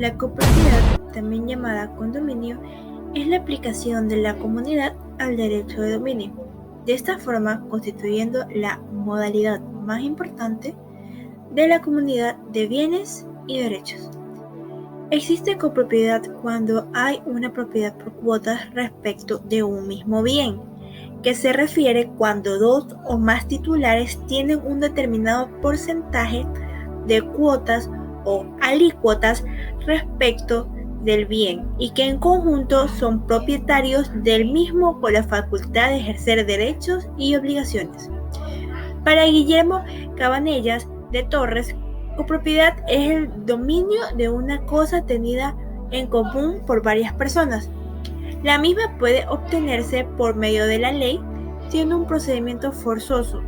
La copropiedad, también llamada condominio, es la aplicación de la comunidad al derecho de dominio, de esta forma constituyendo la modalidad más importante de la comunidad de bienes y derechos. Existe copropiedad cuando hay una propiedad por cuotas respecto de un mismo bien, que se refiere cuando dos o más titulares tienen un determinado porcentaje de cuotas o alícuotas respecto del bien y que en conjunto son propietarios del mismo con la facultad de ejercer derechos y obligaciones. Para Guillermo Cabanellas de Torres, copropiedad es el dominio de una cosa tenida en común por varias personas. La misma puede obtenerse por medio de la ley, siendo un procedimiento forzoso,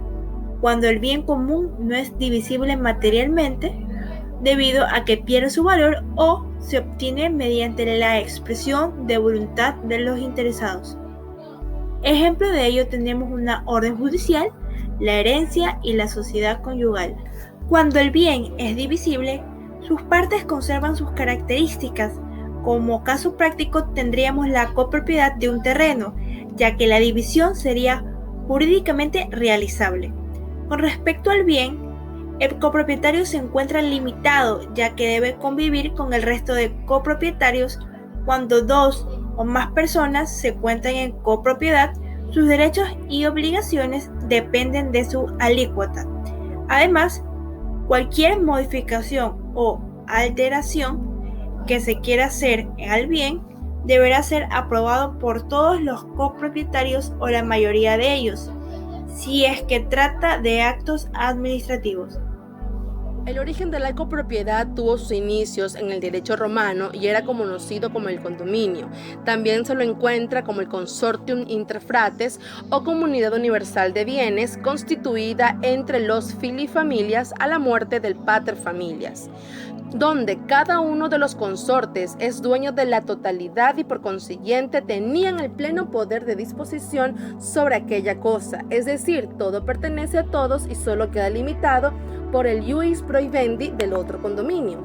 cuando el bien común no es divisible materialmente, debido a que pierde su valor o se obtiene mediante la expresión de voluntad de los interesados. Ejemplo de ello tenemos una orden judicial, la herencia y la sociedad conyugal. Cuando el bien es divisible, sus partes conservan sus características. Como caso práctico tendríamos la copropiedad de un terreno, ya que la división sería jurídicamente realizable. Con respecto al bien, el copropietario se encuentra limitado, ya que debe convivir con el resto de copropietarios. Cuando dos o más personas se encuentran en copropiedad, sus derechos y obligaciones dependen de su alícuota. Además, cualquier modificación o alteración que se quiera hacer al bien deberá ser aprobado por todos los copropietarios o la mayoría de ellos, si es que trata de actos administrativos. El origen de la copropiedad tuvo sus inicios en el derecho romano y era conocido como el condominio. También se lo encuentra como el consortium inter fratres o comunidad universal de bienes constituida entre los filifamilias a la muerte del pater familias, donde cada uno de los consortes es dueño de la totalidad y por consiguiente tenían el pleno poder de disposición sobre aquella cosa, es decir, todo pertenece a todos y solo queda limitado por el ius prohibendi del otro condominio.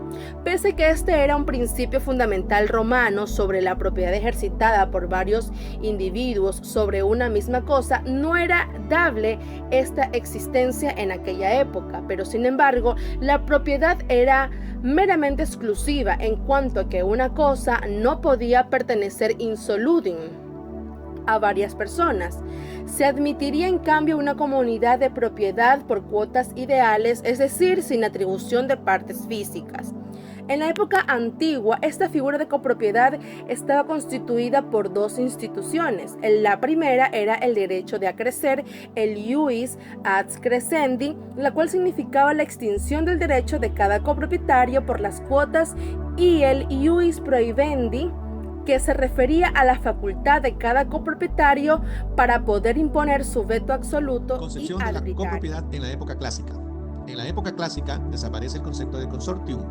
Pese que este era un principio fundamental romano sobre la propiedad ejercitada por varios individuos sobre una misma cosa, no era dable esta existencia en aquella época, pero sin embargo, la propiedad era meramente exclusiva en cuanto a que una cosa no podía pertenecer insoludin a varias personas. Se admitiría en cambio una comunidad de propiedad por cuotas ideales, es decir, sin atribución de partes físicas. En la época antigua, esta figura de copropiedad estaba constituida por dos instituciones. La primera era el derecho de acrecer, el ius ad crescendi, la cual significaba la extinción del derecho de cada copropietario por las cuotas, y el ius prohibendi, que se refería a la facultad de cada copropietario para poder imponer su veto absoluto Concepción y de la arbitrario. copropiedad en la época clásica. En la época clásica desaparece el concepto de consortium,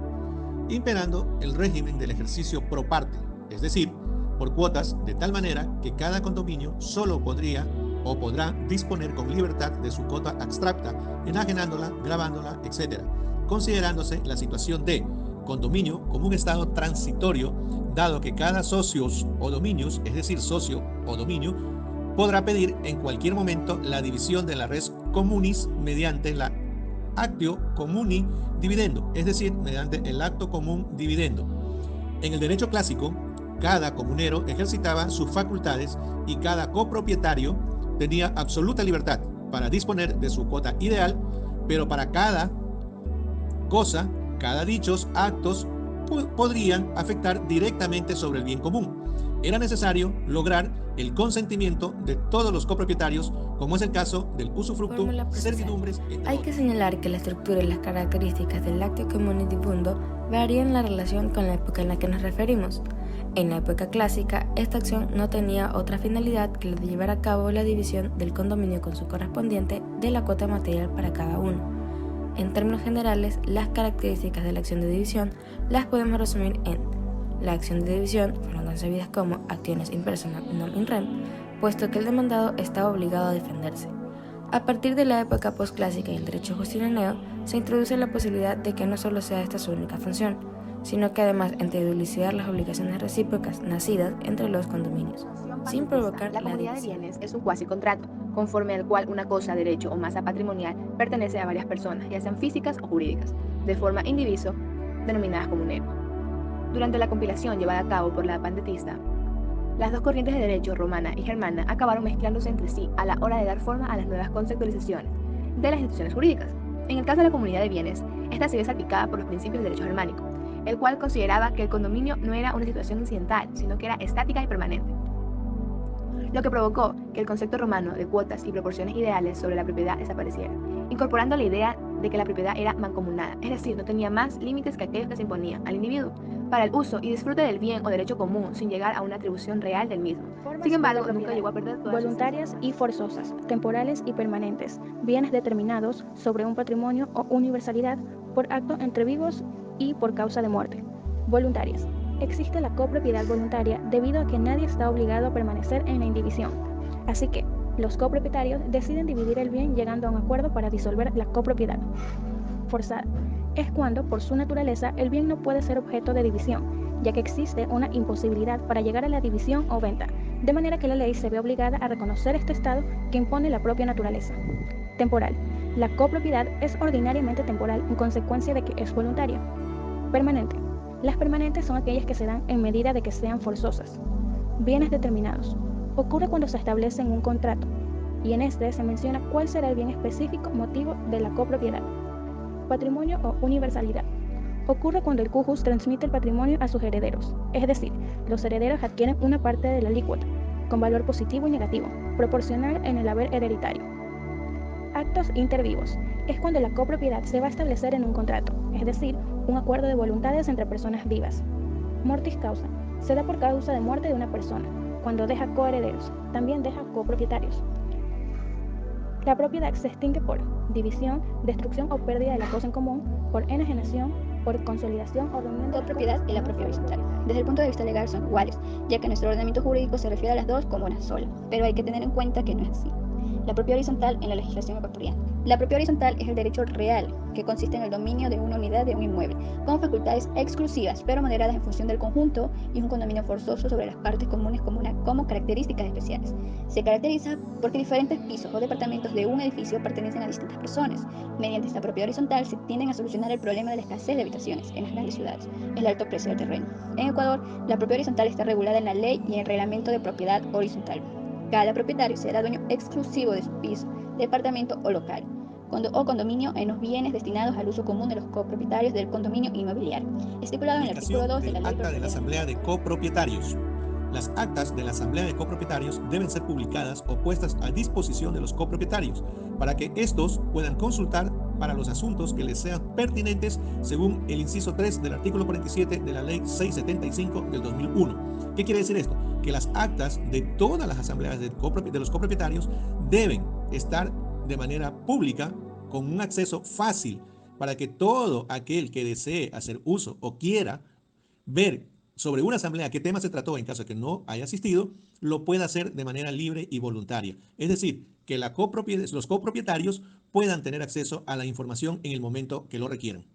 imperando el régimen del ejercicio pro parte, es decir, por cuotas, de tal manera que cada condominio solo podría o podrá disponer con libertad de su cuota abstracta, enajenándola, grabándola, etc., considerándose la situación de condominio como un estado transitorio, dado que cada socios o dominios, es decir, socio o dominio, podrá pedir en cualquier momento la división de la res communis mediante la actio communi dividendo, es decir, mediante el acto común dividendo. En el derecho clásico, cada comunero ejercitaba sus facultades y cada copropietario tenía absoluta libertad para disponer de su cuota ideal, pero para cada cosa, cada dichos actos podrían afectar directamente sobre el bien común. Era necesario lograr el consentimiento de todos los copropietarios, como es el caso del usufructo, servidumbres, etc. Hay que señalar que la estructura y las características del actio communis dividundo varían en la relación con la época en la que nos referimos. En la época clásica, esta acción no tenía otra finalidad que la de llevar a cabo la división del condominio con su correspondiente de la cuota material para cada uno. En términos generales, las características de la acción de división las podemos resumir en: la acción de división fueron concebidas como acciones in personam non in rem, puesto que el demandado estaba obligado a defenderse. A partir de la época postclásica y el derecho justinianeo, se introduce la posibilidad de que no solo sea esta su única función, sino que además entre dilucidar las obligaciones recíprocas nacidas entre los condominios, sin provocar la comunidad de división. bienes es un cuasi contrato, conforme al cual una cosa, derecho o masa patrimonial pertenece a varias personas, ya sean físicas o jurídicas, de forma indiviso, denominadas comuneros. Durante la compilación llevada a cabo por la pandetista, las dos corrientes de derecho, romana y germana, acabaron mezclándose entre sí a la hora de dar forma a las nuevas conceptualizaciones de las instituciones jurídicas. En el caso de la comunidad de bienes, esta se ve salpicada por los principios del derecho germánico, el cual consideraba que el condominio no era una situación incidental, sino que era estática y permanente, lo que provocó que el concepto romano de cuotas y proporciones ideales sobre la propiedad desapareciera, incorporando la idea de que la propiedad era mancomunada, es decir, no tenía más límites que aquellos que se imponían al individuo para el uso y disfrute del bien o derecho común sin llegar a una atribución real del mismo. Sin embargo, nunca llegó a perder todas voluntarias y forzosas, temporales y permanentes, bienes determinados sobre un patrimonio o universalidad por acto entre vivos y por causa de muerte. Voluntarias. Existe la copropiedad voluntaria debido a que nadie está obligado a permanecer en la indivisión. Así que, los copropietarios deciden dividir el bien llegando a un acuerdo para disolver la copropiedad. Forzada. Es cuando, por su naturaleza, el bien no puede ser objeto de división, ya que existe una imposibilidad para llegar a la división o venta, de manera que la ley se ve obligada a reconocer este estado que impone la propia naturaleza. Temporal. La copropiedad es ordinariamente temporal en consecuencia de que es voluntaria. Permanente. Las permanentes son aquellas que se dan en medida de que sean forzosas. Bienes determinados. Ocurre cuando se establece en un contrato, y en este se menciona cuál será el bien específico motivo de la copropiedad. Patrimonio o universalidad. Ocurre cuando el cujus transmite el patrimonio a sus herederos, es decir, los herederos adquieren una parte de la alícuota, con valor positivo y negativo, proporcional en el haber hereditario. Actos intervivos. Es cuando la copropiedad se va a establecer en un contrato, es decir, un acuerdo de voluntades entre personas vivas. Mortis causa. Se da por causa de muerte de una persona, cuando deja coherederos, también deja copropietarios. La propiedad se extingue por división, destrucción o pérdida de la cosa en común, por enajenación, por consolidación o reunión de copropiedad y la propiedad horizontal. Desde el punto de vista legal son iguales, ya que nuestro ordenamiento jurídico se refiere a las dos como una sola, pero hay que tener en cuenta que no es así. La propiedad horizontal en la legislación ecuatoriana. La propiedad horizontal es el derecho real, que consiste en el dominio de una unidad de un inmueble, con facultades exclusivas, pero moderadas en función del conjunto, y es un condominio forzoso sobre las partes comunes como características especiales. Se caracteriza porque diferentes pisos o departamentos de un edificio pertenecen a distintas personas. Mediante esta propiedad horizontal se tienden a solucionar el problema de la escasez de habitaciones en las grandes ciudades, el alto precio del terreno. En Ecuador, la propiedad horizontal está regulada en la ley y en el reglamento de propiedad horizontal. Cada propietario será dueño exclusivo de su piso, departamento o local, o condominio en los bienes destinados al uso común de los copropietarios del condominio inmobiliario, estipulado en el artículo 2 de la Ley Acta de la Asamblea de Copropietarios. Las actas de la Asamblea de Copropietarios deben ser publicadas o puestas a disposición de los copropietarios para que estos puedan consultar para los asuntos que les sean pertinentes según el inciso 3 del artículo 47 de la Ley 675 del 2001. ¿Qué quiere decir esto? Que las actas de todas las asambleas de los copropietarios deben estar de manera pública con un acceso fácil para que todo aquel que desee hacer uso o quiera ver sobre una asamblea qué tema se trató en caso de que no haya asistido, lo pueda hacer de manera libre y voluntaria. Es decir, que los copropietarios puedan tener acceso a la información en el momento que lo requieran.